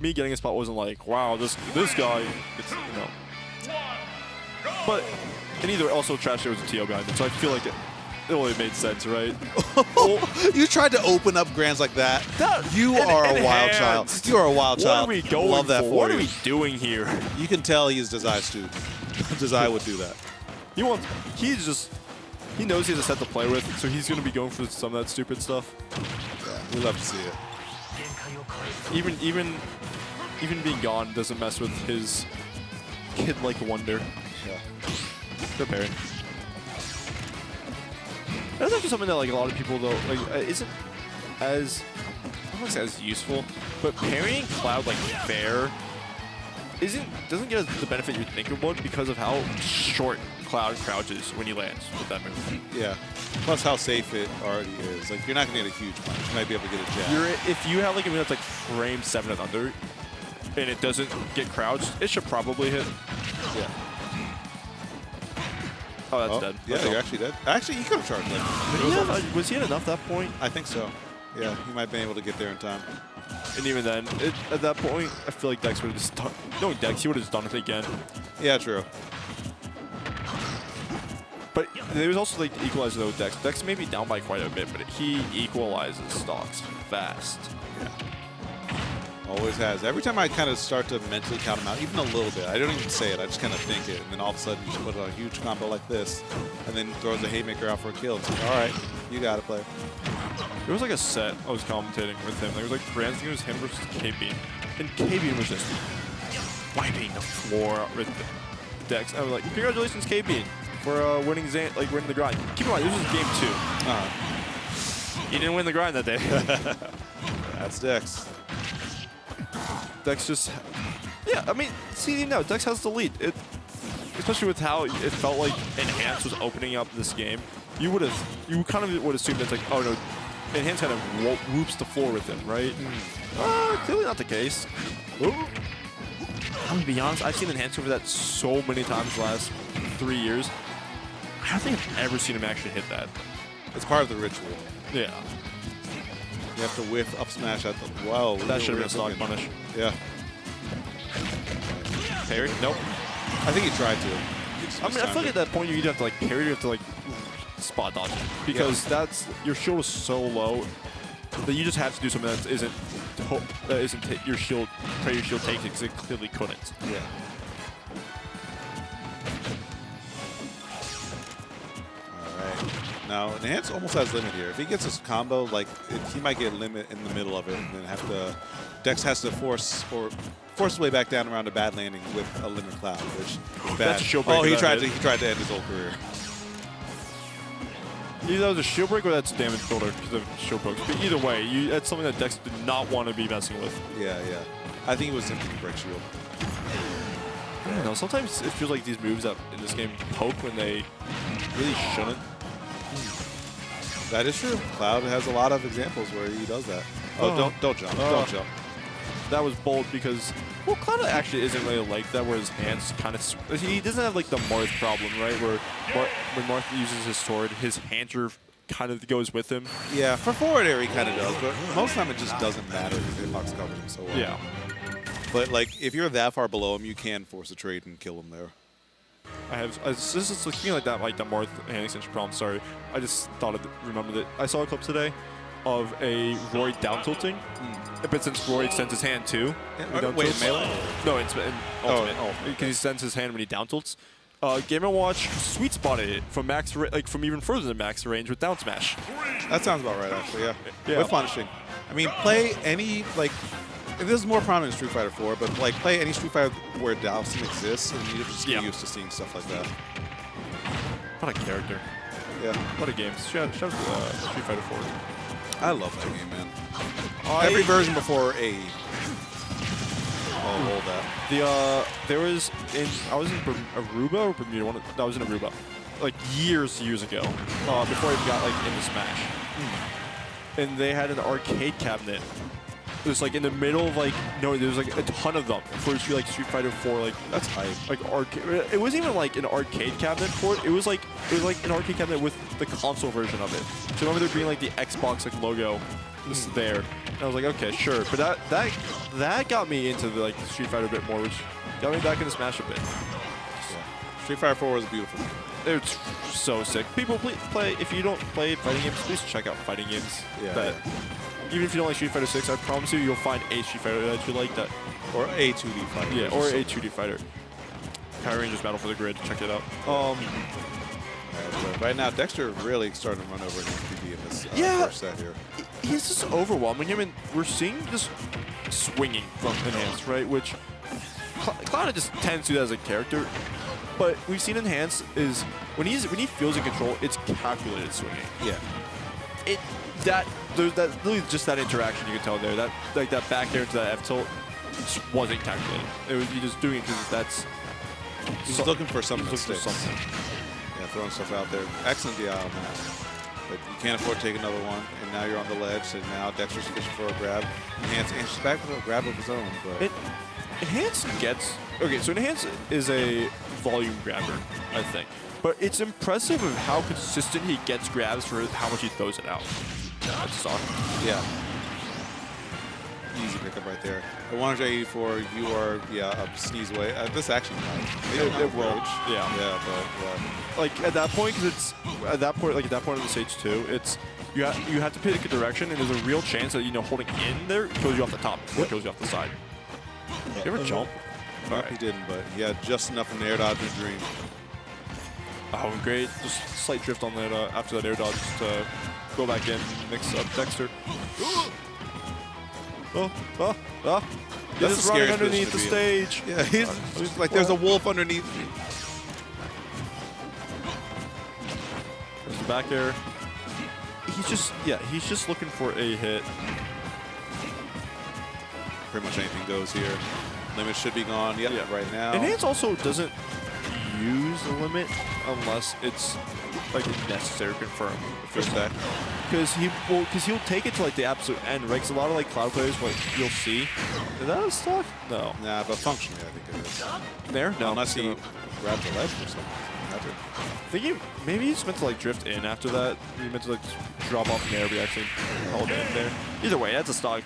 me getting a spot wasn't like, wow, this guy, it's, you know. But, and either also Trash there was a TO behind him, so I feel like it only made sense, right? You tried to open up Grands like that. You are a wild child. You are a wild child. What are we going Love that for What you. are we doing here? You can tell he's a Desai student. Desai would do that. He knows he has a set to play with, so he's going to be going for some of that stupid stuff. Yeah, we love to see it. Even being gone doesn't mess with his kid-like wonder. Yeah. Good pairing. That's actually something that like a lot of people though like isn't as I don't want to say as useful, but parrying Cloud like fair doesn't get the benefit you think it would because of how short Cloud crouches when he lands with that move. Yeah. Plus how safe it already is. Like you're not gonna get a huge punch. You might be able to get a jab. If you have like a move that's like frame 7 and under, and it doesn't get crouched, it should probably hit. Yeah. Oh, that's dead. Yeah, you're actually dead. Actually, you could have charged that. Was he at enough at that point? I think so. Yeah, he might have been able to get there in time. And even then, at that point, I feel like Dex would have just done. Knowing Dex, he would have just done it again. Yeah, true. But there was also like the equalizer though with Dex. Dex may be down by quite a bit, but he equalizes stocks fast. Yeah. Always has. Every time I kind of start to mentally count him out, even a little bit, I don't even say it, I just kind of think it, and then all of a sudden you put a huge combo like this, and then throws a haymaker out for a kill. It's like, all right, you got to play. There was like a set I was commentating with him. There was like Brand's thing was him versus K-Beam, and K-Beam was just wiping the floor with Dex. I was like, congratulations, K-Beam, for winning the grind. Keep in mind, this was game 2. He didn't win the grind that day. That's Dex. Dex just, yeah, I mean, see, now Dex has the lead. Especially with how it felt like Enhance was opening up this game. You kind of would assume that's like, oh no, Enhance kind of whoops the floor with him, right? Clearly not the case. I'm gonna be honest, I've seen Enhance over that so many times the last 3 years. I don't think I've ever seen him actually hit that. It's part of the ritual. Yeah. You have to whiff up smash at the. Whoa. That should have been a stock punish. Yeah. Parry? Nope. I think he tried to. I mean, I feel like at that point you either have to like parry or you have to like spot dodge it. Because your shield is so low that you just have to do something that isn't your shield, pray your shield takes it because it clearly couldn't. Yeah. Now, Enhance almost has limit here. If he gets his combo, like he might get limit in the middle of it, and then Dex has to force his way back down around a bad landing with a limit Cloud, which is bad. That's a shield break. He tried to end his whole career. Either that was a shield break or that's a damage builder because of shield breaks. But either way, that's something that Dex did not want to be messing with. Yeah. I think he was attempting to break shield. I don't know. Sometimes it feels like these moves that in this game poke when they really shouldn't. That is true. Cloud has a lot of examples where he does that. Oh, don't jump. Don't jump. That was bold because, well, Cloud actually isn't really like that where his hands kind of... He doesn't have like the Marth problem, right? Where when Marth uses his sword, his hands are kind of goes with him. Yeah, for forward air he kind of does, but most of the time it just doesn't matter because hitbox covers him so well. Yeah. But like, if you're that far below him, you can force a trade and kill him there. This is looking like that Marth hand extension problem. Sorry, I just remembered it. I saw a clip today of a Roy down tilting, but since Roy extends his hand too, wait, melee? No, it's in ultimate. Because he extends his hand when he down tilts. Game & Watch sweet spotted it from from even further than max range with down smash. That sounds about right, actually. Yeah. With punishing. I mean, play any this is more prominent in Street Fighter 4, but like play any Street Fighter where dousing exists, and you just get used to seeing stuff like that. What a character! Yeah. What a game! Shout out to Street Fighter 4. I love that game, man. Every version before A. I'll hold that. I was in Aruba or Bermuda. I was in Aruba, like years ago, before I got like into Smash, and they had an arcade cabinet. It was like in the middle of there was like a ton of them for like Street Fighter 4. Like that's hype. Like arcade. It wasn't even like an arcade cabinet for it. It was like an arcade cabinet with the console version of it. So I remember there being like the Xbox logo just there. And I was like, okay, sure. But that got me into the, like Street Fighter a bit more, which got me back into Smash a bit. Yeah. Street Fighter 4 was a beautiful game. It's so sick. People play. If you don't play fighting games, please check out fighting games. Yeah. Even if you don't like Street Fighter 6, I promise you, you'll find a Street Fighter that you like. That. Or a 2D fighter. Yeah, or a 2D fighter. Power Rangers Battle for the Grid. Check it out. Right now, Dexter really starting to run over an SPV in this first set here. He's just overwhelming him, and we're seeing just swinging from Enhanced, right? Which Cloud just tends to do that as a character. But we've seen Enhanced is when he feels in control, it's calculated swinging. Yeah. There's really just that interaction you can tell there. That back air into that F tilt just wasn't calculated. You're just doing it because that's. He's looking for something that sticks. Something. Yeah, throwing stuff out there. Excellent DI on that. But you can't afford to take another one, and now you're on the ledge, and now Dexter's fishing for a grab. Enhanced back with a grab of his own. But Enhanced gets... Okay, so Enhanced is a volume grabber, I think. But it's impressive of how consistent he gets grabs for how much he throws it out. That's soft. Yeah. Easy pickup right there. At 184, you are, a sneeze away. This actually might. It will. Yeah. Yeah, but like at that point, because it's at that point of the stage 2, it's you have to pick a direction, and there's a real chance that holding in there kills you off the top before it kills you off the side. You ever jump? Nope, he didn't, but he had just enough in the air dodge and dream. Oh, great! Just slight drift on that after that air dodge to go back in, mix up Dexter. That's the running scariest underneath the stage. Yeah, he's like there's a wolf underneath me. There's the back air. He's just looking for a hit. Pretty much anything goes here. Limit should be gone. Yep, yeah, right now. Enhance also doesn't use the limit unless it's like necessary to confirm First that. Because he'll take it to like the absolute end, right? Because a lot of like Cloud players, what you'll see, is that a stock? No. Nah, but functionally, I think it is. There? No. Unless he grabs the ledge or something. I think maybe he's meant to like drift in after that. He meant to like drop off in there, but he actually held in there. Either way, that's a stock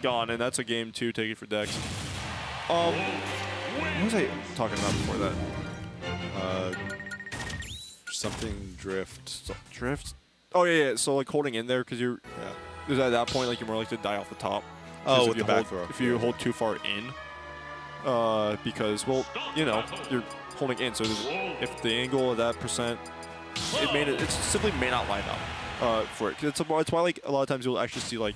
gone, and that's a game 2 taken for Dex. What was I talking about before that? Something drift. Drift? Oh yeah. So like holding in there because you're. Yeah. Because at that point, like you're more likely to die off the top. Oh, with the back throw. If you hold too far in, because you're holding in. So if the angle of that percent, it simply may not line up for it. It's why like a lot of times you'll actually see like,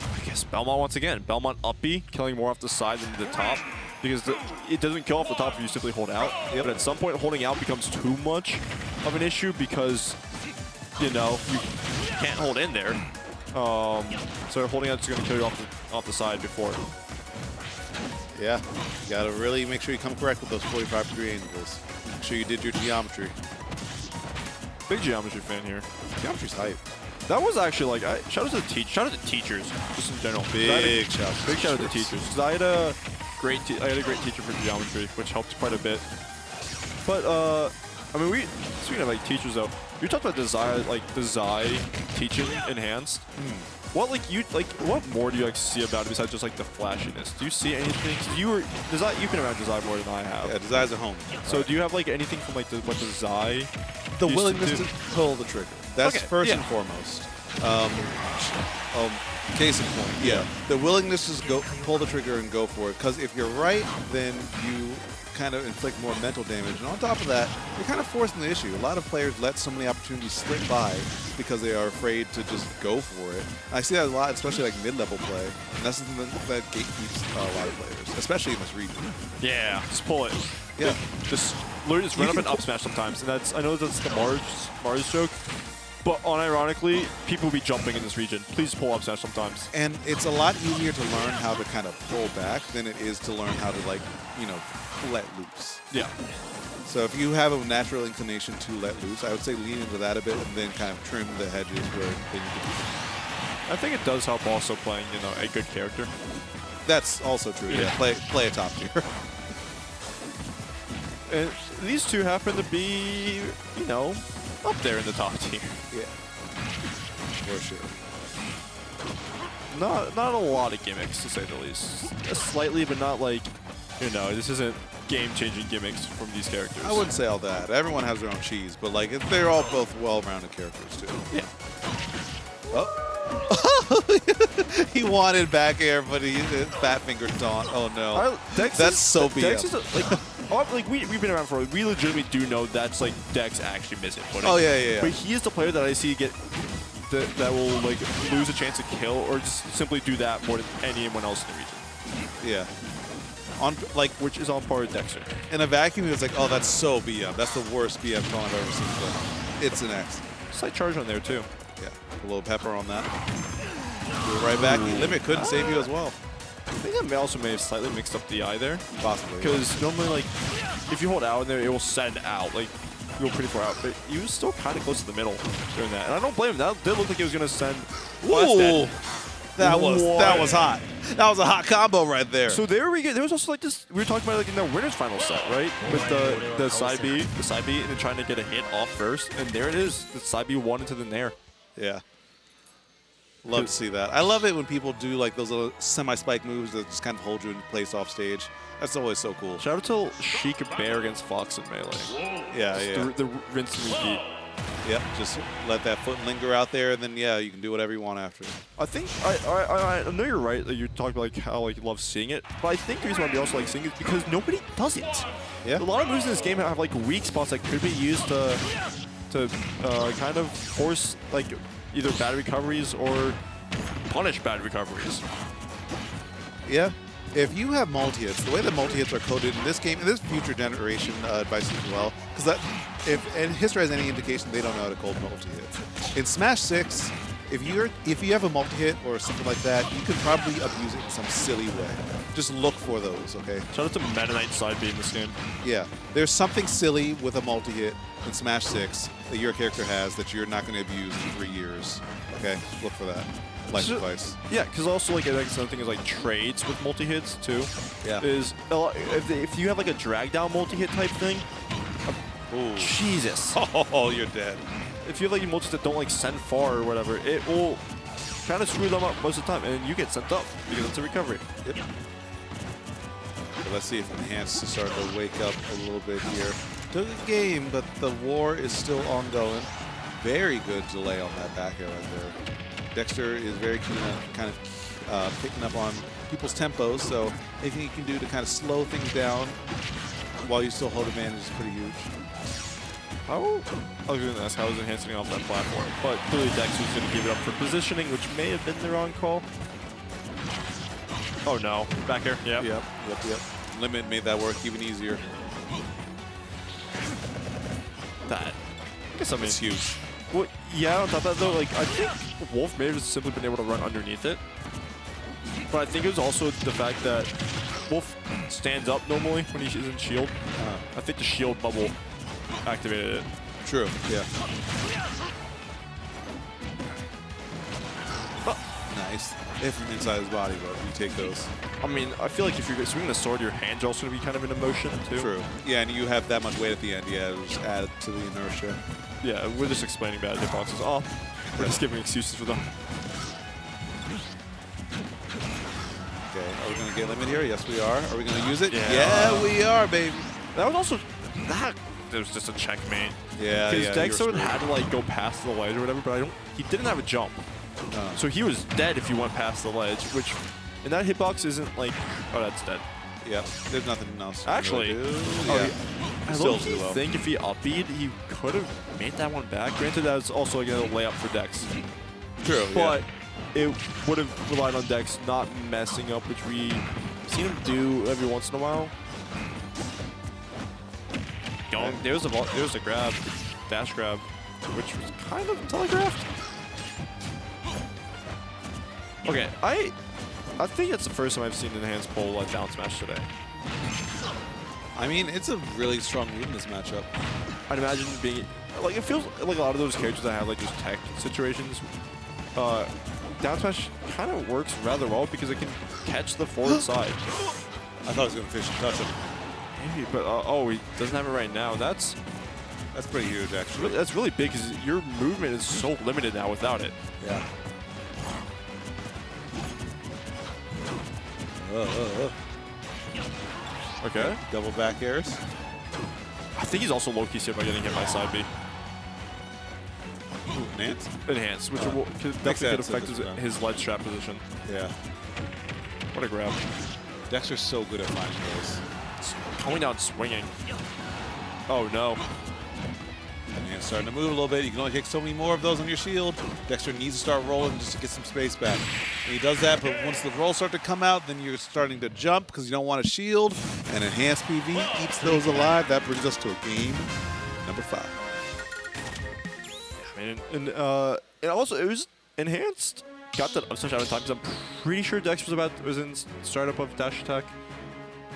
I guess Belmont once again, Belmont up B killing more off the side than the top. Because it doesn't kill off the top if you simply hold out. Yep. But at some point, holding out becomes too much of an issue because, you can't hold in there. So holding out is going to kill you off the side before. Yeah, you got to really make sure you come correct with those 45-degree angles. Make sure you did your geometry. Big geometry fan here. Geometry's hype. That was actually like, shout out to teachers, just in general. Big shout out to teachers. Because I had a great teacher for geometry, which helped quite a bit. But I mean, speaking of like teachers though, you talked about Desai teaching Enhanced. What more do you see about it besides just like the flashiness? Do you see anything? You've been around Desai more than I have. Yeah, Desai's at home. So do you have like anything from like what Desai? The willingness to pull the trigger. That's first and foremost. Case in point, yeah. The willingness to pull the trigger and go for it. Because if you're right, then you kind of inflict more mental damage. And on top of that, you're kind of forcing the issue. A lot of players let so many opportunities slip by because they are afraid to just go for it. I see that a lot, especially like mid-level play. And that's something that gatekeeps a lot of players, especially in this region. Yeah, just pull it. Yeah. Just run up and up smash sometimes. And I know that's the Mars joke. But unironically, people will be jumping in this region. Please pull up smash sometimes. And it's a lot easier to learn how to kind of pull back than it is to learn how to let loose. Yeah. So if you have a natural inclination to let loose, I would say lean into that a bit and then kind of trim the hedges where they need to be. I think it does help also playing, a good character. That's also true. Yeah. Play a top tier. And these two happen to be, up there in the top tier. Yeah. For sure. not a lot of gimmicks, to say the least. Slightly, but not like, you know, this isn't game-changing gimmicks from these characters. I wouldn't say all that. Everyone has their own cheese, but like they're all both well-rounded characters too. Yeah. Oh. He wanted back air, but he fat finger taunt. Oh no. That's so BM. Dex is like we've been around for. We legitimately do know that's like Dex actually missing footing. Oh yeah. But he is the player that I see get that will like lose a chance to kill or just simply do that more than anyone else in the region. Yeah. On like which is on par with Dexter. In a vacuum, it's like, oh, that's so BM. That's the worst BM taunt I've ever seen. But it's an X. Slight charge on there too. Yeah. A little pepper on that. Do it right back. Limit couldn't save you as well. I think that may have slightly mixed up the eye there. Possibly. Because normally, like, if you hold out in there, it will send out. Like, you go pretty far out. But he was still kind of close to the middle during that. And I don't blame him. That did look like it was going to send. Ooh. That was hot. That was a hot combo right there. So there we go. There was also like this. We were talking about like in the winners final set, right? With the side B, and then trying to get a hit off first. And there it is. The side B won into the nair. Yeah. Love to see that. I love it when people do like those little semi-spike moves that just kind of hold you in place off stage. That's always so cool. Shout out to Sheik Bear against Fox in Melee. Yeah. The rinse and repeat. Yep, just let that foot linger out there, and then yeah, you can do whatever you want after. I think I know you're right that you talked about like how like you love seeing it, but I think the reason why we also like seeing it is because nobody does it. Yeah. A lot of moves in this game have like weak spots that could be used to kind of force like either bad recoveries or punish bad recoveries. Yeah. If you have multi-hits, the way that multi-hits are coded in this game, in this future generation advice as well, because and history has any indication, they don't know how to code multi-hits. In Smash 6, if you have a multi-hit or something like that, you can probably abuse it in some silly way. Just look for those, okay? Shout out to Meta Knight side B in this game. Yeah. There's something silly with a multi-hit in Smash 6 that your character has that you're not going to abuse in 3 years. Okay? Look for that. Life advice. Yeah, because also like I think another thing is like trades with multi-hits too. Yeah. Is if you have like a drag down multi-hit type thing, ooh. Jesus. Oh, you're dead. If you have like multis that don't like send far or whatever, it will kind of screw them up most of the time, and you get sent up because it's a recovery. Yep. So let's see if Enhanced is starting to wake up a little bit here. Took a game, but the war is still ongoing. Very good delay on that back air right there. Dexter is very keen on kind of picking up on people's tempos, so anything you can do to kind of slow things down while you still hold advantage is pretty huge. I was going to ask how was enhancing off that platform, but clearly Dex was going to give it up for positioning, which may have been the wrong call. Oh no, back air, yeah. Yep. Limit made that work even easier. That, I guess, I mean, it's huge. Well, yeah, on top of that though, like I think Wolf may have just simply been able to run underneath it. But I think it was also the fact that Wolf stands up normally when he isn't shield. I think the shield bubble activated it. True, yeah. Nice. If from inside his body, but you take those. I mean, I feel like if you're swinging a sword, your hands are also going to be kind of in motion too. True. Yeah, and you have that much weight at the end. Yeah, it'll just add to the inertia. Yeah, we're just explaining bad hitboxes. Oh, we're just giving excuses for them. Okay, are we going to get limit here? Yes, we are. Are we going to use it? Yeah, we are, baby. That was also It was just a checkmate. Yeah, because Dexter had to like go past the ledge or whatever, but he didn't have a jump. So he was dead if you went past the ledge, which in that hitbox isn't like, oh, that's dead. Yeah, there's nothing else. Actually, I think if he up-beat, he could have made that one back. Granted, that was also like a layup for Dex. True, but it would have relied on Dex not messing up, which we've seen him do every once in a while. There's a grab, dash grab, which was kind of telegraphed. Okay, I think it's the first time I've seen an enhanced pole like down smash today. I mean, it's a really strong move in this matchup. I'd imagine being like, it feels like a lot of those characters that have like just tech situations. Down smash kind of works rather well because it can catch the forward side. I thought he was going to fish and touch him. Maybe, but oh, he doesn't have it right now. That's pretty huge, actually. That's really big because your movement is so limited now without it. Yeah. Okay. Double back airs. I think he's also low-key saved by getting hit by side B. Ooh, enhance? Enhance, which definitely could affect his ledge trap position. Yeah. What a grab. Dexter's so good at finding those. Coming down swinging. Oh, no. Enhance starting to move a little bit. You can only take so many more of those on your shield. Dexter needs to start rolling just to get some space back. And he does that, but once the rolls start to come out, then you're starting to jump because you don't want to shield. And enhanced PV keeps those alive. That brings us to a game number 5. I mean, and also it was enhanced. Got that up such out of time because I'm pretty sure Dex was in startup of dash attack.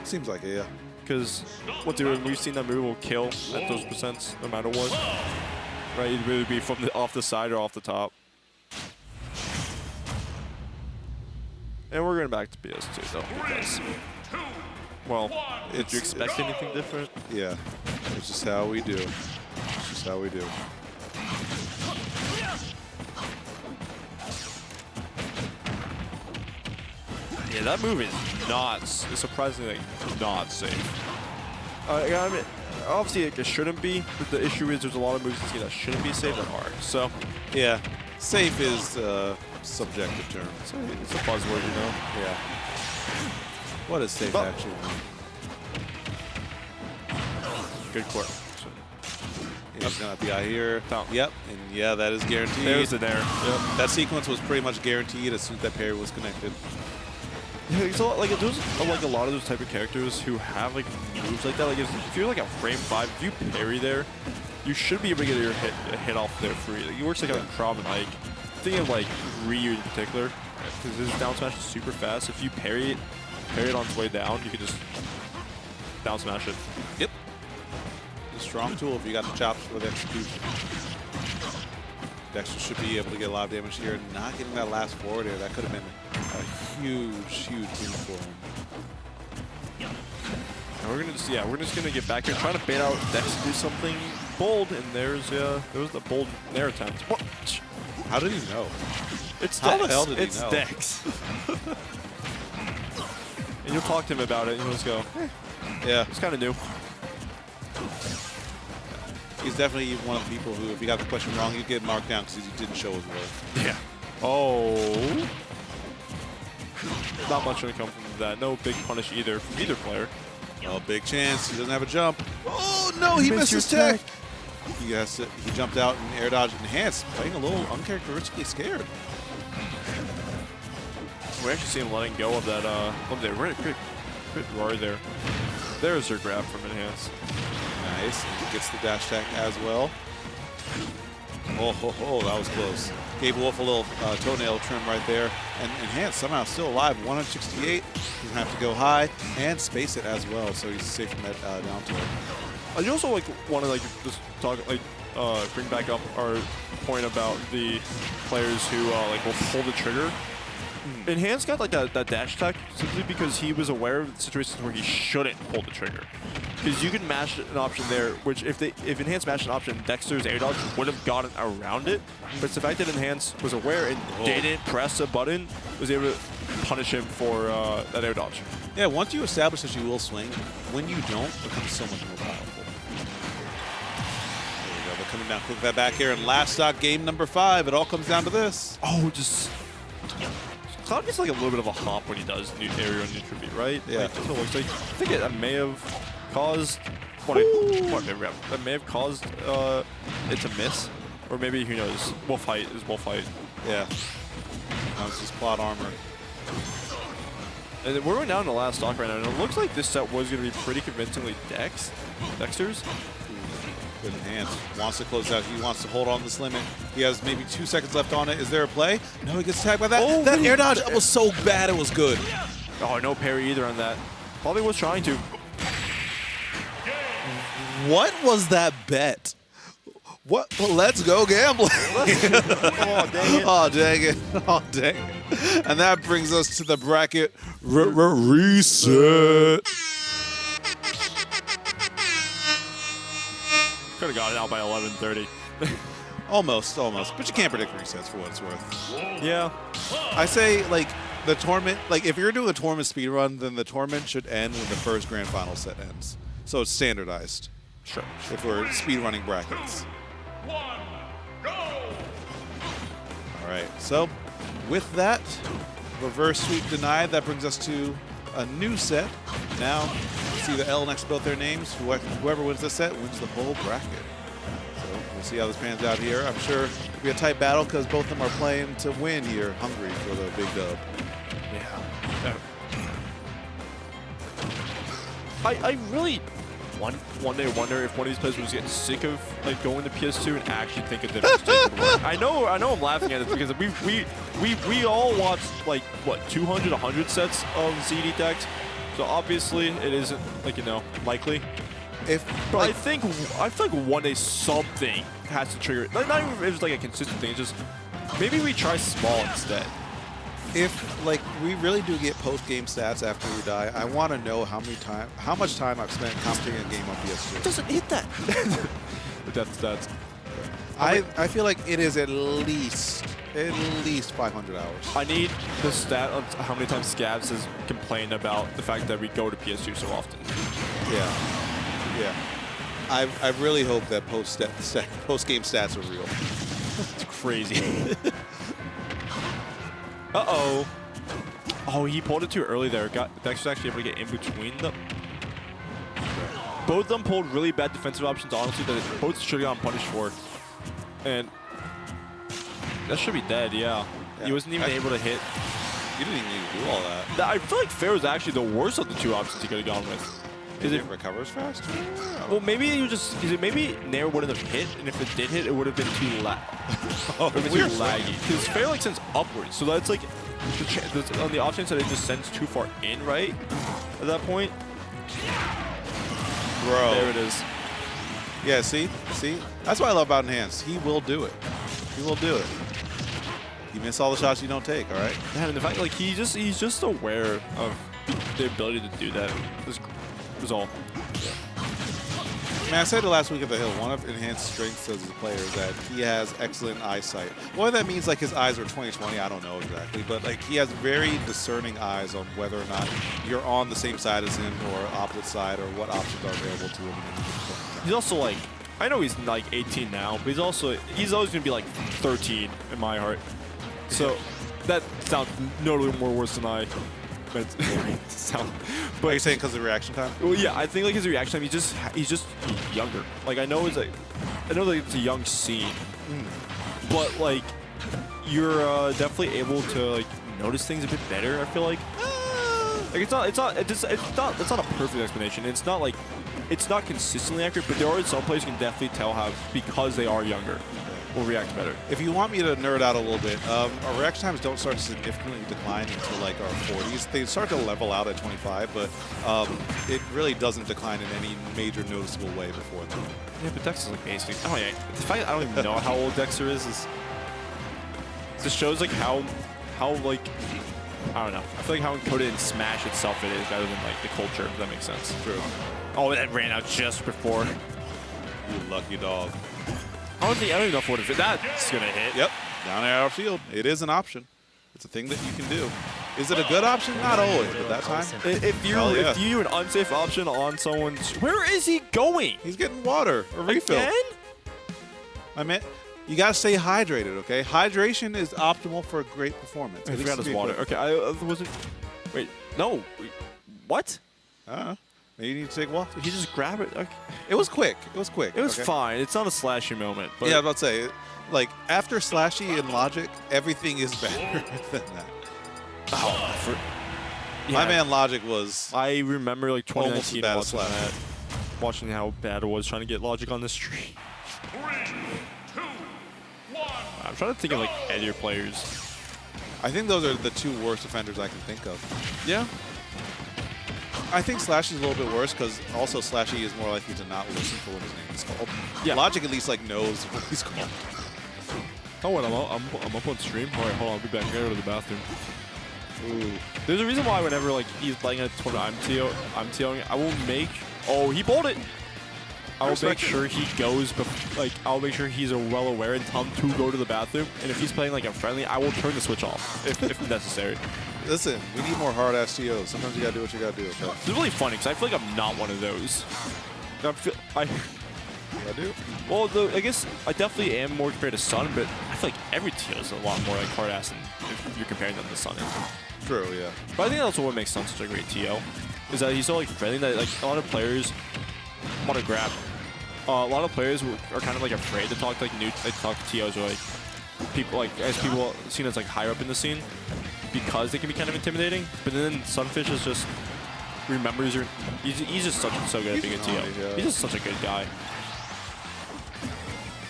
Seems like it, yeah. Because we've seen that move will kill at those percents no matter what. Right, it'd either be from off the side or off the top. And we're going back to PS2 though, because, well, did you expect anything different? Yeah, it's just how we do. It's just how we do. Yeah, that move is not, surprisingly not safe. I mean, obviously it shouldn't be, but the issue is there's a lot of moves that shouldn't be safe and hard. So, yeah, safe is a subjective term. So it's a buzzword, you know? Yeah. What does safe actually mean? Good court. He's going to be out here. Yep, and yeah, that is guaranteed. There's the there. Yep. That sequence was pretty much guaranteed as soon as that parry was connected. Yeah, it's a lot, like there's like a lot of those type of characters who have like moves like that. Like if you're like a frame 5, if you parry there, you should be able to get your hit off there free. Like, it works like on Krav and Ike. Thinking of like Ryu in particular, because his down smash is super fast. If you parry it on its way down, you can just down smash it. Yep. It's a strong tool if you got the chops for the execution. Dexter should be able to get a lot of damage here. Not getting that last forward air, that could have been a huge boon for him. And we're just gonna get back here, trying to bait out Dex to do something bold, and there was the bold nair attempt. What? How did he know? It's How Dex. the hell did he it's know? Dex. And you'll talk to him about it, and he'll just go, yeah, it's kind of new. He's definitely one of the people who, if he got the question wrong, he'd get marked down because he didn't show his worth. Yeah. Oh. Not much going to come from that. No big punish either from either player. Oh, big chance. He doesn't have a jump. Oh, no, he missed his tech. He jumped out and air dodge enhanced, playing a little uncharacteristically scared. We actually see him letting go of that. Right, quick roar there. There's her grab from enhance. Nice. And he gets the dash attack as well. Oh, that was close. Gave Wolf a little toenail trim right there. And enhance somehow still alive. 168. He's gonna have to go high and space it as well, so he's safe from that down tilt. I also want to just talk bring back up our point about the players who will pull the trigger. Enhance got that dash attack simply because he was aware of the situations where he shouldn't pull the trigger. Because you can mash an option there, which if Enhance mashed an option, Dexter's air dodge would have gotten around it. But it's the fact that Enhance was aware and didn't press a button, was able to punish him for that air dodge. Yeah, once you establish that you will swing, when you don't, it becomes so much more powerful. There we go, they're coming down quick with that back air. And last stock, game number 5, it all comes down to this. Oh, just... Cloud gets like a little bit of a hop when he does aerial neutral beat, right? Yeah. I think it may have caused that may have caused it to miss, or maybe who knows? Wolf height is wolf height. Yeah. Now it's just plot armor. And we're going down to the last stock right now, and it looks like this set was going to be pretty convincingly Dexter's. Good enhance. Wants to close out. He wants to hold on this limit. He has maybe 2 seconds left on it. Is there a play? No, he gets tagged by that. Oh, that air dodge was so bad it was good. Oh, no parry either on that. Probably was trying to. What was that bet? What? Well, let's go gambling. Oh, dang it. Oh, dang it. Oh, dang it. And that brings us to the bracket reset. Could have got it out by 11:30. Almost. But you can't predict resets for what it's worth. Yeah. I say, the tournament, like if you're doing a tournament speed run, then the tournament should end when the first grand final set ends. So it's standardized. Sure. If we're speed running brackets. 1, go! All right. So with that, reverse sweep denied. That brings us to a new set. Now, see the L next to both their names. Whoever wins this set wins the whole bracket. So we'll see how this pans out here. I'm sure it'll be a tight battle because both of them are playing to win here, hungry for the big dub. Yeah. I really one day wonder if one of these players was getting sick of like going to PS2 and actually think a different stage would work. I know I'm laughing at this because we all watched like what 200, 100 sets of ZD decks, so obviously it isn't like likely. But like, I feel like one day something has to trigger it. Like, not even if it's like a consistent thing. It's just maybe we try small instead. If like we really do get post-game stats after we die, I want to know how much time I've spent commentating a game on PS2. It doesn't hit that. The death stats. I feel like it is at least 500 hours. I need the stat of how many times Scabs has complained about the fact that we go to PS2 so often. Yeah. I really hope that post-game stats are real. It's crazy. Uh-oh. Oh, he pulled it too early there. Dexter's actually able to get in between them. Both of them pulled really bad defensive options, honestly, that both should have gotten punished for. And that should be dead, yeah. He wasn't even able to hit. You didn't even need to do all that. I feel like Fair was actually the worst of the two options he could have gone with. Is it recovers fast? Well, maybe he was just. Maybe Nair wouldn't have hit, and if it did hit, it would have been too laggy. Because Fair like sends upwards, so that's like on the off chance that it just sends too far in, right? At that point, bro. There it is. Yeah, see, that's what I love about Enhanced. He will do it. He will do it. You miss all the shots you don't take. All right. Yeah, and the fact like he's just aware of the ability to do that. Was all. Man, I said it last week at the Hill, one of Enhanced strengths as a player is that he has excellent eyesight. Whether that means like his eyes are 20/20, I don't know exactly, but like he has very discerning eyes on whether or not you're on the same side as him or opposite side or what options are available to him. He's also like, I know he's like 18 now, but he's always gonna be like 13 in my heart. So that sounds notably more worse than I. But are you saying because of reaction time? Well, yeah, I think like his reaction time, he's just younger. Like I know that it's a young scene, but like you're definitely able to like notice things a bit better. I feel like it's not a perfect explanation. It's not consistently accurate, but there are some players you can definitely tell how because they are younger will react better. If you want me to nerd out a little bit, our reaction times don't start to significantly decline until like our 40s. They start to level out at 25, but it really doesn't decline in any major noticeable way before then. Yeah, but Dexter's like basically. Oh yeah, the fact I don't even know how old Dexter is just shows like how like I don't know. I feel like how encoded in Smash itself it is rather than like the culture. If that makes sense. True. Oh, that ran out just before. You lucky dog. I don't even know if what if that's gonna hit. Yep, down air outfield. It is an option. It's a thing that you can do. Is it a good option? Not always, but that time. If you an unsafe option on someone's, where is he going? He's getting water or refill. Again? I meant you gotta stay hydrated. Okay, hydration is optimal for a great performance. I forgot his water. Okay, I wasn't. Wait, no. What? Maybe you need to take water. He just grab it. Okay. It was quick. It was quick. It was fine. It's not a slashy moment. But yeah, I was about to say, like after slashy and logic, everything is better than that. Oh, my man Logic was. I remember like 2019 almost watching that, watching how bad it was trying to get Logic on the street. 3, 2, 1. I'm trying to think of like headier players. I think those are the two worst offenders I can think of. Yeah. I think Slashy is a little bit worse because also Slashy is more likely to not listen for when his name is called. Yeah. Logic at least like knows what he's called. Oh, what? I'm up on stream. All right, hold on. I'll be back. I gotta go to the bathroom. Ooh. There's a reason why whenever like he's playing a tournament, I'm TOing. I will make. Oh, he bowled it. I will make sure he goes. I'll make sure he's well aware and tell him to go to the bathroom. And if he's playing like a friendly, I will turn the switch off if necessary. Listen, we need more hard-ass TOs. Sometimes you gotta do what you gotta do. Okay? It's really funny because I feel like I'm not one of those. I do. Well, I guess I definitely am more compared to Sun, but I feel like every TO is a lot more like hard ass if you're comparing them to Sun. True, yeah. But I think that's what makes Sun such a great TO, is that he's so like friendly that like a lot of players want to grab. A lot of players are kind of like afraid to talk to like talk to TOs or like people people seen as like higher up in the scene because they can be kind of intimidating. But then Sunfish is just remembers your. He's just so good at being a TO. Yeah. He's just such a good guy.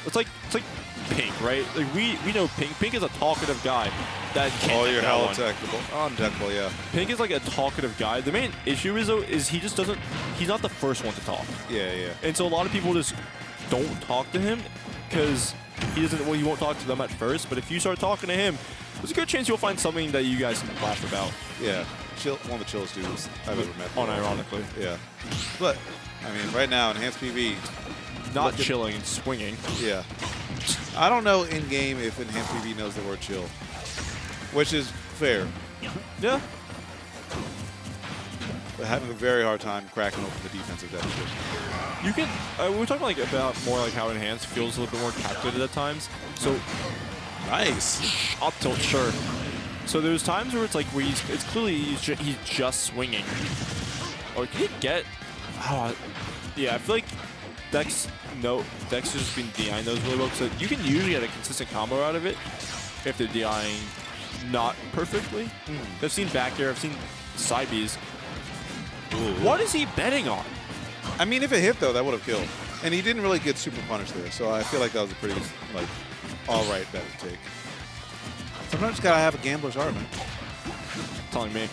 It's like Pink, right? Like we know Pink. Pink is a talkative guy that can't. Oh, you're hella one. technical. Undeckable, yeah. Pink is like a talkative guy. The main issue is though is he just doesn't. He's not the first one to talk. Yeah, yeah. And so a lot of people just don't talk to him because he doesn't. Well, he won't talk to them at first. But if you start talking to him, there's a good chance you'll find something that you guys can laugh about. Yeah. One of the chillest dudes I've ever met. Unironically. Yeah. But I mean, right now, enhanced PV. Not chilling and swinging. Yeah. I don't know in game if enhanced PV knows the word chill, which is fair. Yeah. But having a very hard time cracking open the defensive deficit. You can. We were talking like about more like how enhanced feels a little bit more calculated at times. So Nice. up tilt, sure. So there's times where it's like where it's clearly he's just swinging. Or can he get? Oh, yeah. I feel like Dexter's just been DIing those really well. So you can usually get a consistent combo out of it if they're DIing not perfectly. I've seen back air. I've seen side Bs. What is he betting on? I mean, if it hit though, that would have killed. And he didn't really get super punished there, so I feel like that was a pretty like all right bet to take. Sometimes you gotta have a gambler's heart, man. Telling me.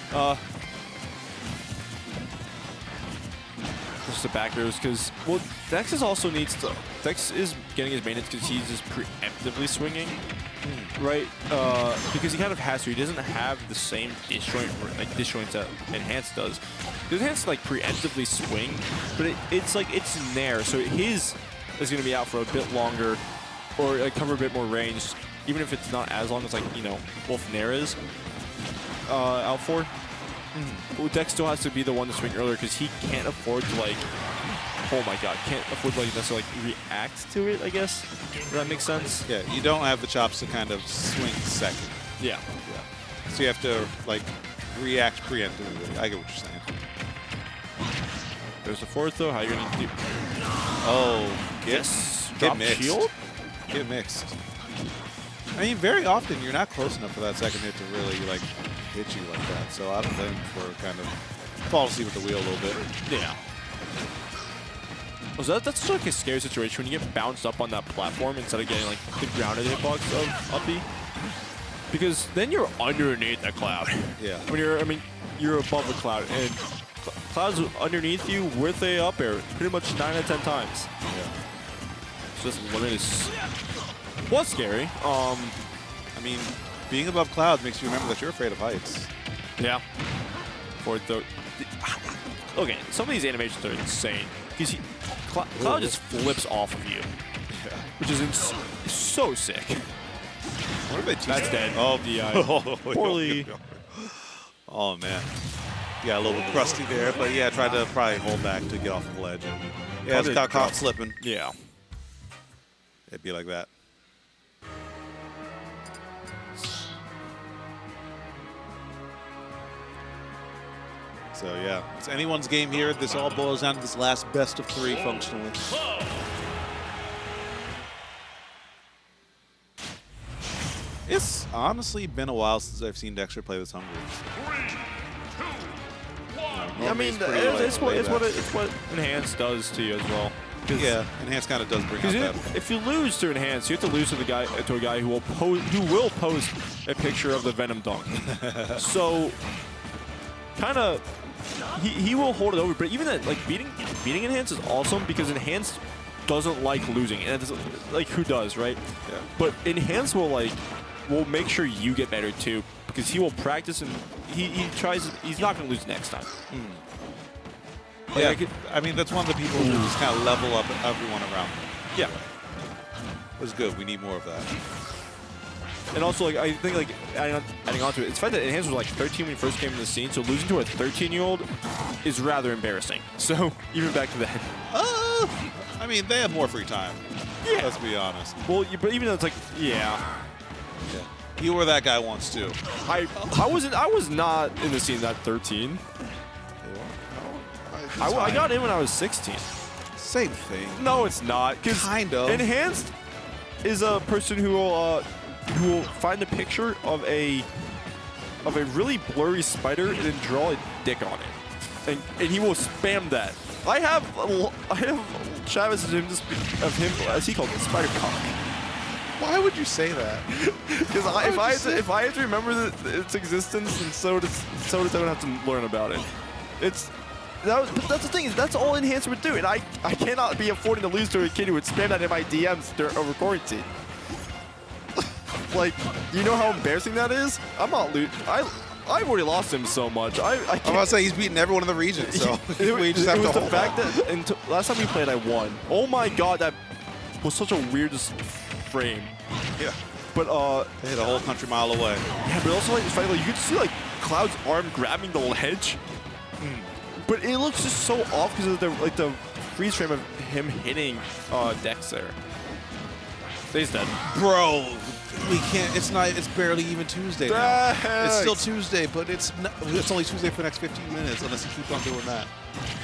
Just the back airs because well, Dex is also needs to. Dex is getting his maintenance because he's just preemptively swinging, right? Because he kind of has to. He doesn't have the same disjoint that Enhanced does. Because Enhanced like preemptively swing, but it's like it's in there, so his is going to be out for a bit longer, or like, cover a bit more range, even if it's not as long as like Wolf Nair is out for. Well, Dex still has to be the one to swing earlier because he can't afford to like, oh my god, can't afford to like necessarily like react to it, I guess. Does that make sense? Yeah, you don't have the chops to kind of swing second. Yeah. So you have to like react preemptively. I get what you're saying. There's the fourth though. How you gonna do? Oh, get Drop mixed. shield? Get mixed. I mean, very often you're not close enough for that second hit to really like hit you like that. So I don't blame him for kind of fall asleep with the wheel a little bit. Yeah. So that's like a scary situation when you get bounced up on that platform instead of getting like the grounded hitbox of up B. Because then you're underneath a cloud. Yeah. When you're above a cloud and clouds underneath you with a up air pretty much 9 out of 10 times. Yeah. So this limit is was scary. I mean, being above clouds makes you remember that you're afraid of heights. Yeah. Okay, some of these animations are insane because Cloud just flips off of you, Yeah. which is so sick. What are they teaching? That's dead. Oh, DI. Poorly. Oh, man. Yeah, a little bit crusty there, but yeah, tried to probably hold back to get off the ledge. And yeah, it's got caught slipping. Yeah. It'd be like that. So yeah, it's anyone's game here. This all boils down to this last best of 3 functionally. It's honestly been a while since I've seen Dexter play this hungry. 3, 2, 1. I mean, it's what Enhance does to you as well. Yeah, Enhance kind of does bring out that. If you lose to Enhance, you have to lose to a guy who will post a picture of the Venom dunk. So, kind of, he will hold it over. But even that, like beating Enhance is awesome because Enhance doesn't like losing, and it's like who does, right? Yeah. But Enhance will make sure you get better too because he will practice and he tries. He's not going to lose next time. Like, yeah, I mean, that's one of the people who just kind of level up everyone around them. Yeah. It was good. We need more of that. And also, like, I think, like, adding on to it, it's the fact that Enhanced was, like, 13 when he first came in the scene, so losing to a 13-year-old is rather embarrassing. So, even back to that. I mean, they have more free time. Yeah. Let's be honest. Well, but even though it's like, yeah. You were that guy once, too. I was not in the scene at 13. I got in when I was 16. Same thing. No, it's not. Kind of. Enhanced is a person who will find a picture of a really blurry spider and then draw a dick on it, and he will spam that. I have Travis of him as he called it, spider cock. Why would you say that? Because if I have to remember its existence, and so does everyone have to learn about it. But that's the thing, is that's all Enhanced would do, and I cannot be affording to lose to a kid who would spam that in my DMs over quarantine. Like, you know how embarrassing that is? I'm not losing. I've already lost him so much. I'm about to say he's beaten everyone in the region, so we just have to hold fact that last time we played, I won. Oh my god, that was such a weird frame. Yeah. But they hit a whole country mile away. Yeah, but also like the fact that you could see like Cloud's arm grabbing the ledge. But it looks just so off because of the freeze frame of him hitting Dexter. He's dead. Bro, we can't. It's not. It's barely even Tuesday now. It's still Tuesday, but it's only Tuesday for the next 15 minutes unless you keep on doing that.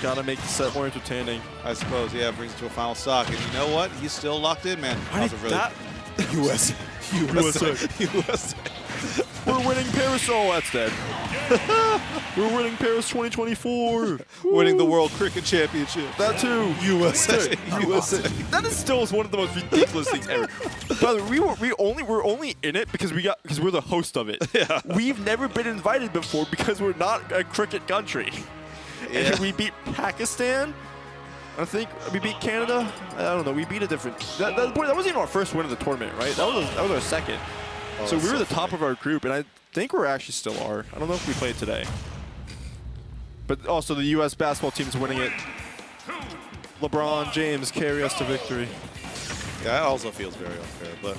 Gotta make the set more entertaining. I suppose. Yeah, it brings it to a final stock, and you know what? He's still locked in, man. USA. We're winning Paris. Oh, that's dead. We're winning Paris 2024. Winning the World Cricket Championship. That too. USA. That is still one of the most ridiculous things ever. By the way, we're only in it because we're the host of it. Yeah. We've never been invited before because we're not a cricket country. Yeah. And we beat Pakistan. I think we beat Canada. I don't know. We beat a different. That wasn't even our first win of the tournament, right? That was our second. Oh, so we were the top of our group, and I think we're actually still are. I don't know if we played today. But also the U.S. basketball team's winning it. LeBron James carry us to victory. Yeah, that also feels very unfair, but.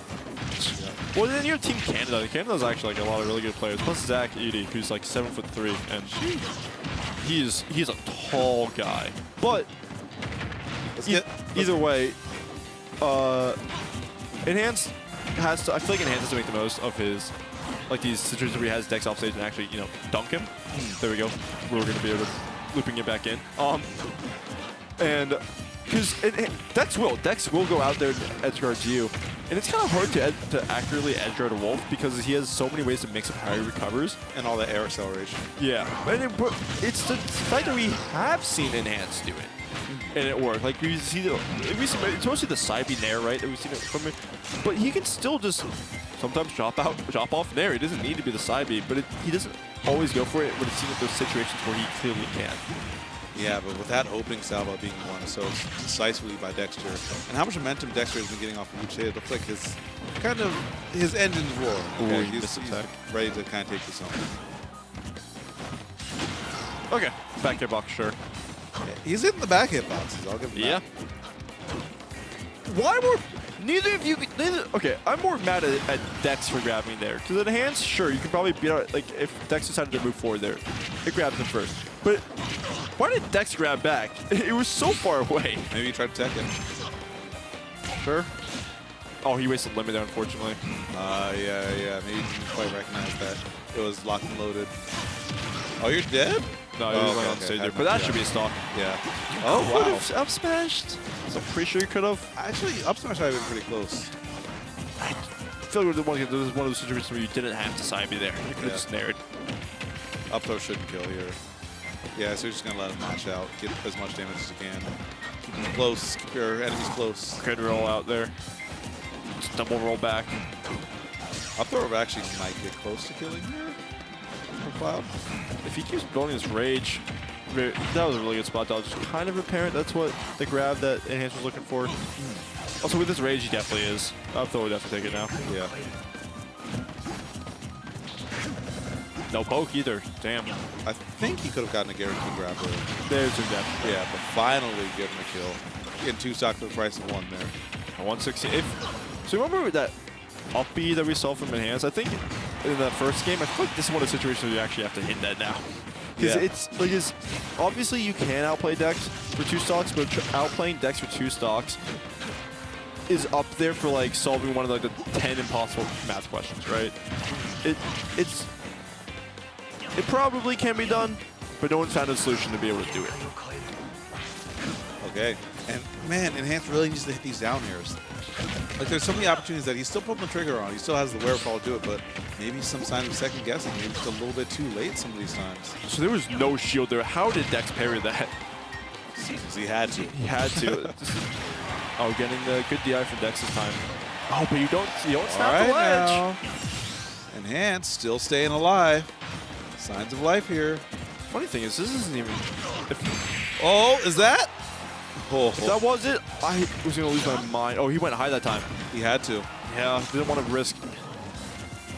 Yeah. Well, then you have Team Canada. Canada's actually like a lot of really good players. Plus Zach Edey, who's like 7'3", and he's a tall guy. But either way, Enhanced has to. I feel like Enhanced has to make the most of his these situations where he has Dex off stage and actually dunk him. There we go. We're going to be able to looping it back in. And because Dex will go out there and edge guard you, and it's kind of hard to accurately edge guard a Wolf because he has so many ways to mix up how he recovers and all the air acceleration. Yeah, but it's the fact that we have seen Enhanced do it. And it worked. Like it's mostly the side B nair, right? That we've seen it from him. But he can still just sometimes drop off nair. He doesn't need to be the side B, but he doesn't always go for it when it's seen at those situations where he clearly can. Yeah, but with that opening salvo being won so decisively by Dexter, and how much momentum Dexter has been getting off of each hit, it looks like his engine's roaring. Okay? He's ready to kind of take this home. Okay, back air box, sure. He's in the back hit boxes. I'll give him that. Why were neither of you? Okay, I'm more mad at Dex for grabbing there. Because at hands, sure, you can probably beat out. Like if Dex decided to move forward there, it grabs him first. But why did Dex grab back? It was so far away. Maybe he tried to tech him. Sure. Oh, he wasted limit there, unfortunately. Yeah. Maybe you didn't quite recognize that. It was locked and loaded. Oh, you're dead? No, he was on stage there. But that should be a stock. Yeah. Oh, wow. Could have up smashed. So I'm pretty sure you could have. Actually, up smash might have been pretty close. I feel like there was one of those situations where you didn't have to side me there. You could have just nared. Up throw shouldn't kill here. Yeah, so you're just going to let him match out, get as much damage as you can. Keep him close, keep your enemies close. Could roll out there. Just double roll back. Up throw actually might get close to killing here for Cloud. If he keeps building his rage, that was a really good spot dodge. Kind of apparent that's what the grab that Enhance was looking for. Also with his rage, he definitely is. Up throw would definitely take it now. Yeah. No poke either. Damn. I think he could have gotten a guaranteed grab there. There's your death. Yeah, but finally give him a kill. Getting 2 stock for the price of 1 there. A 160. So remember that up B that we saw from Enhanced, I think in that first game, I feel like this is one of the situations where you actually have to hit that now. Because it's like, obviously you can outplay Dex for 2 stocks, but outplaying Dex for 2 stocks is up there for like solving one of like the 10 impossible math questions, right? It probably can be done, but no one's found a solution to be able to do it. Okay. And man, Enhanced really needs to hit these down airs. Like there's so many opportunities that he's still pulling the trigger on. He still has the wherewithal to do it, but maybe some sign of second guessing. Maybe just a little bit too late some of these times. So there was no shield there. How did Dex parry that? Because he had to. He had to. Oh, getting the good DI from Dex this time. Oh, but you don't snap the ledge. Now. Enhanced still staying alive. Signs of life here. Funny thing is, this isn't even. Oh, is that? Oh, If that was it, I was going to lose my mind. Oh, he went high that time. he had to. Yeah, didn't want to risk.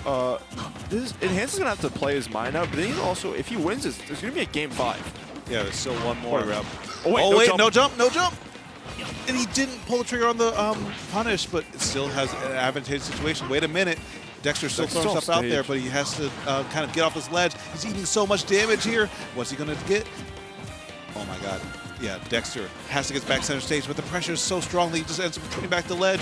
Enhanced is going to have to play his mind out, but then he also, if he wins this, there's going to be a game 5. Yeah, there's still one more. Oh, wait, no jump. And he didn't pull the trigger on the punish, but it still has an advantageous situation. Wait a minute. Dexter's still throwing stuff out there, but he has to kind of get off this ledge. He's eating so much damage here. What's he going to get? Oh, my God. Yeah, Dexter has to get back center stage, but the pressure is so strong that he just ends up putting back the ledge.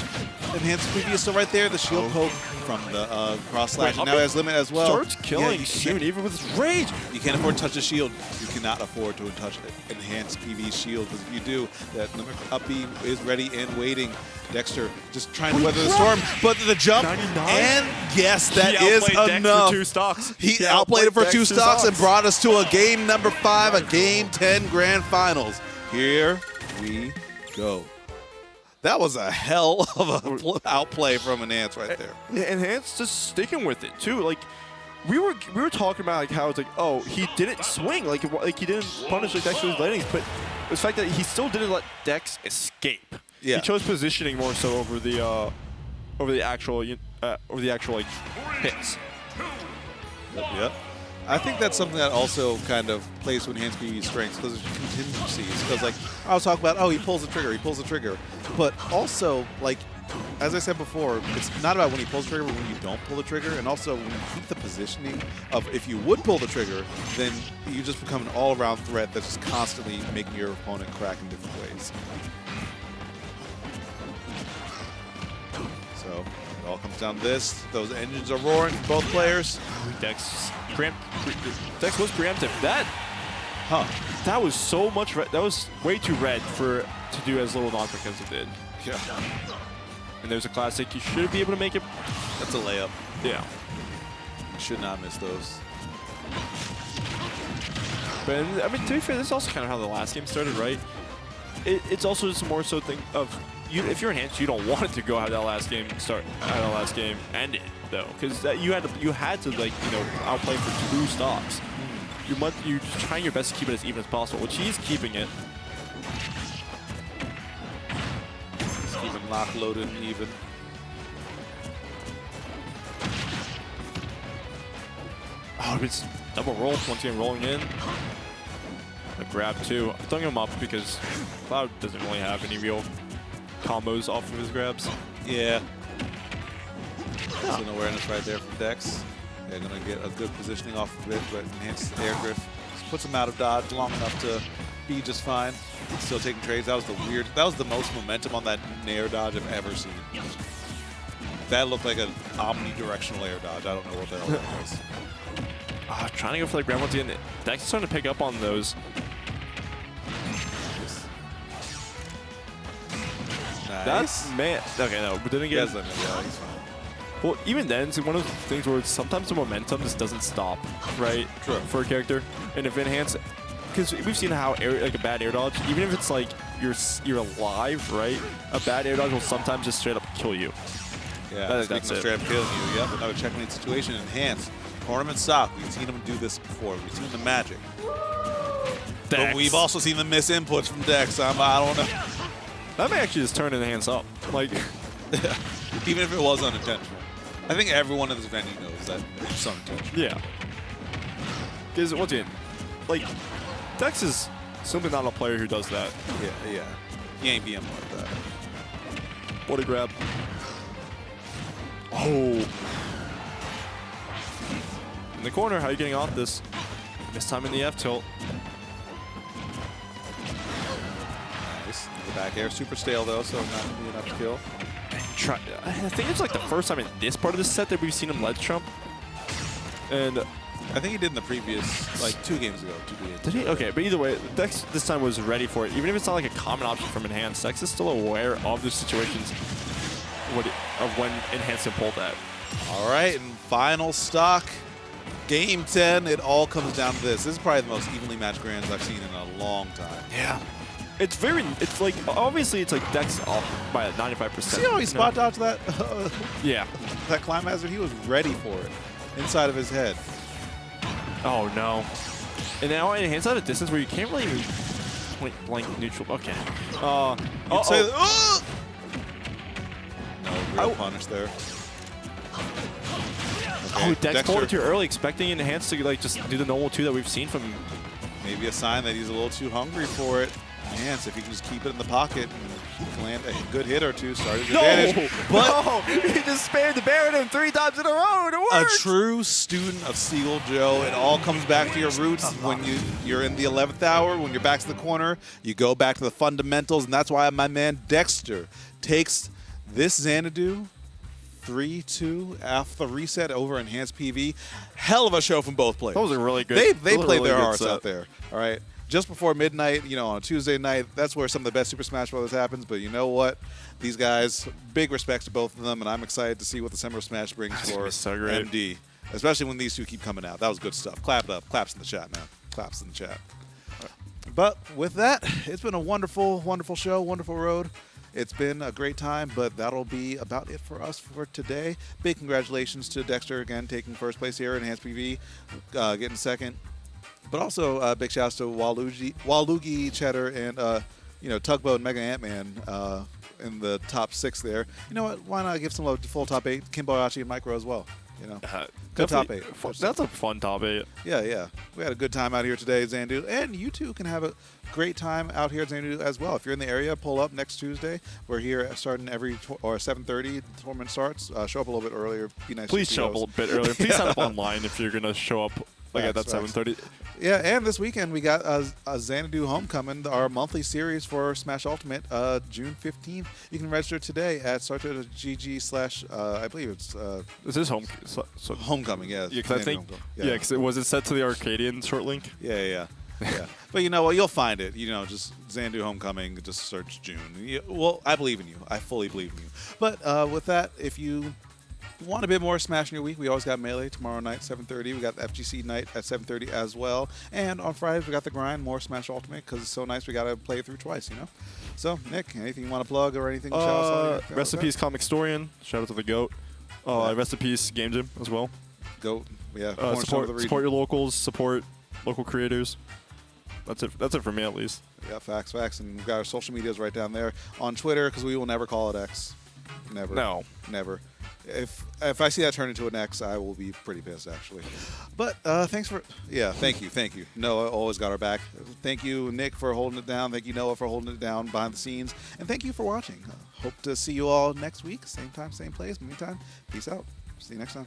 Enhanced PV is still right there. The shield poke from the cross slash. And now he has limit as well. Starts killing soon, even with his rage. You can't afford to touch the shield. You cannot afford to touch Enhanced PV shield, because if you do, that limit up B is ready and waiting. Dexter just trying to weather the storm, but the jump, 99? and yes, that is outplayed enough. Dex for 2 stocks. He outplayed it for 2 stocks and brought us to a game number 5, a game 10 grand finals. Here we go. That was a hell of a outplay from Enhanced right there. Yeah, Enhanced just sticking with it too. Like we were talking about like how it's like, oh, he didn't swing, like he didn't punish like Dexter's landings, but the fact that he still didn't let Dex escape. Yeah. He chose positioning more so over the actual like hits. Yep. I think that's something that also kind of plays to Enhanced PV's strengths, because there's contingencies. Because like I was talking about, oh, he pulls the trigger, but also like, as I said before, it's not about when he pulls the trigger, but when you don't pull the trigger, and also when you keep the positioning of if you would pull the trigger, then you just become an all-around threat that's just constantly making your opponent crack in different ways. So it all comes down to this. Those engines are roaring for both players. Dex was preemptive. That was so much red. That was way too red to do as little knockback as it did. Yeah. And there's a classic. You should be able to make it. That's a layup. Yeah. You should not miss those. But I mean, to be fair, this is also kind of how the last game started, right? It's also just more so thing of if you're Enhanced, you don't want it to go how that last game ended though, because you had to like outplay for 2 stocks. You're trying your best to keep it as even as possible, which he's keeping it. Just keep it lock loaded and even. Oh, it's double roll once again, rolling in. A grab too. I'm throwing him up because Cloud doesn't really have any real combos off of his grabs. Yeah. That's an awareness right there from Dex. They're going to get a good positioning off of it, but Enhanced air drift puts him out of dodge long enough to be just fine. Still taking trades. That was the most momentum on that air dodge I've ever seen. That looked like an omnidirectional air dodge. I don't know what the hell that was. Trying to go for the grab once again. Dex is starting to pick up on those. Nice. That's man. Okay, no, but then again. Yeah, he's fine. Well, even then, it's one of those things where sometimes the momentum just doesn't stop, right? True. For a character, and if Enhanced, because we've seen how like a bad air dodge, even if it's like you're alive, right? A bad air dodge will sometimes just straight up kill you. Yeah, that's straight up killing you. Yep, another checkmate situation. Enhanced. Tournament stock. We've seen him do this before. We've seen the magic. Dex. But we've also seen the miss inputs from Dex. I don't know. That may actually just turn Enhanced up. Like, even if it was unintentional. I think everyone in this venue knows that it's unintentional. Yeah. Because once again, like, Dex is simply not a player who does that. Yeah. He ain't BM like that. What a grab. Oh. In the corner, how are you getting off this? This time in the F tilt. Nice. The back air super stale though, so not gonna be enough to kill. I think it's like the first time in this part of the set that we've seen him ledge jump. And I think he did in the previous, like 2 games ago. 2 games. did he? Okay, but either way, Dex this time was ready for it. Even if it's not like a common option from Enhanced, Dex is still aware of the situations of when Enhanced can pull that. All right, and final stock. Game 10, it all comes down to this. This is probably the most evenly matched grands I've seen in a long time. Yeah. It's like, obviously it's like Dex off by 95%. See how he spot dodged that? Yeah. That climb hazard? He was ready for it inside of his head. Oh, no. And now Enhanced at a distance where you can't really even point blank neutral. Okay. You'd say, oh! No, real punish there. Oh, Okay, Dex pulled it too early, expecting Enhanced to like just do the normal 2 that we've seen from him. Maybe a sign that he's a little too hungry for it. Enhanced, if he can just keep it in the pocket and land a good hit or 2, start his advantage. But no! He just spammed the bear at him 3 times in a row, and it a worked! true student of Seagull Joe. It all comes back to your roots. When you're in the 11th hour, when you're back to the corner, you go back to the fundamentals, and that's why my man Dexter takes this Xanadu 3-2 off the reset over Enhanced PV. Hell of a show from both players. That was a really good. They played really their good hearts set. out there. All right. Just before midnight, you know, on a Tuesday night, that's where some of the best Super Smash Bros. Happens. But you know what? These guys, big respects to both of them, and I'm excited to see what the Summer Smash brings for so great. MD. Especially when these 2 keep coming out. That was good stuff. Clap it up. Claps in the chat, man. Claps in the chat. But with that, it's been a wonderful, wonderful show, wonderful road. It's been a great time, but that'll be about it for us for today. Big congratulations to Dexter again, taking first place here in Enhanced PV, getting second. But also big shouts to Waluigi, Cheddar, and you know, Tugboat and Mega Ant-Man in the top 6 there. You know what? Why not give some love to full top 8, Kimboyashi and Micro as well? You know, good top 8. That's a fun top 8. Yeah, yeah. We had a good time out here today at Xanadu, and you too can have a great time out here at Xanadu as well. If you're in the area, pull up next Tuesday. We're here starting every or 7:30. The tournament starts. Show up a little bit earlier. Be nice. Please to show up a little bit earlier. Please sign up online if you're gonna show up like at that Facts. 7:30. Yeah, and this weekend we got a Xanadu Homecoming, our monthly series for Smash Ultimate, June 15th. You can register today at start.gg/ I believe it's This is home. Homecoming. Yeah, Yeah, because I think. Homecoming. Yeah, because it was set to the Arcadian short link. Yeah. But you know what? You'll find it. You know, just Xanadu Homecoming, just search June. Well, I believe in you. I fully believe in you. But with that, if you want a bit more Smash in your week, we always got Melee tomorrow night, 7:30. We got the FGC night at 7:30 as well. And on Fridays, we got the grind, more Smash Ultimate, because it's so nice we got to play it through twice, you know? So, Nick, anything you want to plug or anything? Rest in peace, Comic Historian. Shout out to the GOAT. Rest in peace, Game Jam as well. GOAT, yeah. Support your locals, support local creators. That's it for me, at least. Yeah, facts. And we've got our social medias right down there. On Twitter, because we will never call it X. Never. No. Never. If I see that turn into an X, I will be pretty pissed, actually. But thanks for... Yeah, thank you. Noah always got our back. Thank you, Nick, for holding it down. Thank you, Noah, for holding it down behind the scenes. And thank you for watching. Hope to see you all next week. Same time, same place. Meantime, peace out. See you next time.